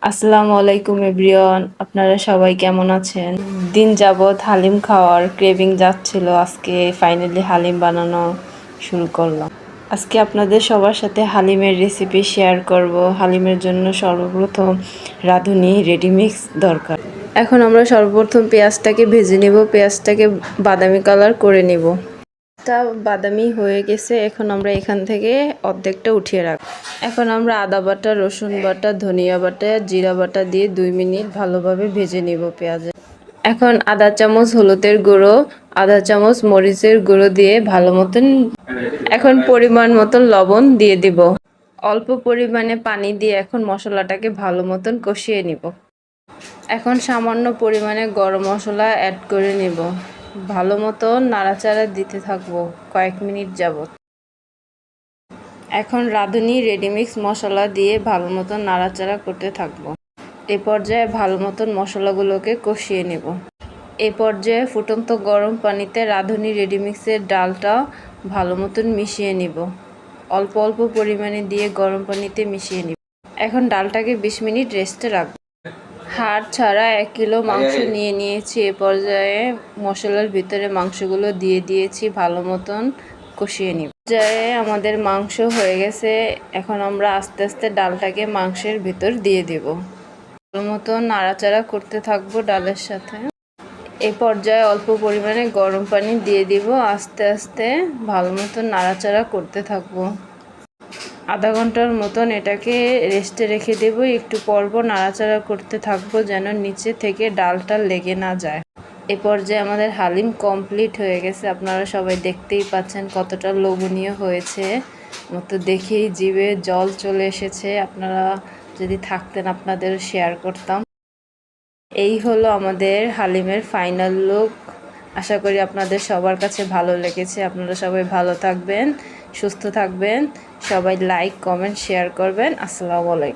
আসসালামু আলাইকুম এভরিওয়ান, আপনারা সবাই কেমন আছেন? দিন যাবৎ হালিম খাওয়ার ক্রেভিং যাচ্ছিল, আজকে ফাইনালি হালিম বানানো শুরু করলাম। আজকে আপনাদের সবার সাথে হালিমের রেসিপি শেয়ার করব। হালিমের জন্য সর্বপ্রথম রাঁধুনি রেডিমিক্স দরকার। এখন আমরা সর্বপ্রথম পেঁয়াজটাকে ভেজে নিব, পেঁয়াজটাকে বাদামি কালার করে নিব। টা বাদামি হয়ে গেছে, এখন আমরা এখান থেকে অর্ধেকটা উঠিয়ে রাখব। এখন আমরা আদা বাটা, রসুন বাটা, ধনিয়া বাটা, জিরা বাটা দিয়ে 2 মিনিট ভালোভাবে ভেজে নিব পেঁয়াজে। এখন আধা চামচ হলুদের গুঁড়ো, আধা চামচ মরিচের গুঁড়ো দিয়ে ভালো মতন, এখন পরিমাণ মতন লবণ দিয়ে দিব। অল্প পরিমাণে পানি দিয়ে এখন মশলাটাকে ভালো মতন কষিয়ে নিব। এখন সামান্য পরিমাণে গরম মশলা অ্যাড করে নিব। ভালো মতো নাড়াচাড়া দিতে থাকবো কয়েক মিনিট যাবত। এখন রাঁধুনি রেডিমিক্স মশলা দিয়ে ভালো মতো নাড়াচাড়া করতে থাকবো। এ পর্যায়ে ভালো মতন মশলাগুলোকে কষিয়ে নেব। এ পর্যায়ে ফুটন্ত গরম পানিতে রাঁধুনি রেডিমিক্সের ডালটা ভালো মতন মিশিয়ে নিব। অল্প অল্প পরিমাণে দিয়ে গরম পানিতে মিশিয়ে নিব। এখন ডালটাকে 20 মিনিট রেস্টে রাখবো। হাড় ছাড়া 1 কিলো মাংস নিয়ে নিয়েছি। এ পর্যায়ে মশলার ভিতরে মাংসগুলো দিয়ে দিয়েছি, ভালো মতন কষিয়ে নিব। পর্যায়ে আমাদের মাংস হয়ে গেছে, এখন আমরা আস্তে আস্তে ডালটাকে মাংসের ভিতর দিয়ে দেব। ভালো মতন নাড়াচাড়া করতে থাকবো ডালের সাথে। এই পর্যায়ে অল্প পরিমাণে গরম পানি দিয়ে দিব, আস্তে আস্তে ভালো মতন নাড়াচাড়া করতে থাকবো। আধা ঘন্টার মতন এটাকে রেস্টে রেখে দেব। একটু পরপর নাড়াচাড়া করতে থাকবো যেন নিচে থেকে ডালটা লেগে না যায়। এ পর্যায়ে আমাদের হালিম কমপ্লিট হয়ে গেছে। আপনারা সবাই দেখতেই পাচ্ছেন কতটা লোভনীয় হয়েছে। আমার তো দেখেই জিভে জল চলে এসেছে। আপনারা যদি থাকতেন আপনাদের শেয়ার করতাম। এই হলো আমাদের হালিমের ফাইনাল লুক। আশা করি আপনাদের সবার কাছে ভালো লেগেছে। আপনারা সবাই ভালো থাকবেন, সুস্থ থাকবেন। সবাই লাইক, কমেন্ট, শেয়ার করবেন। আসসালামু আলাইকুম।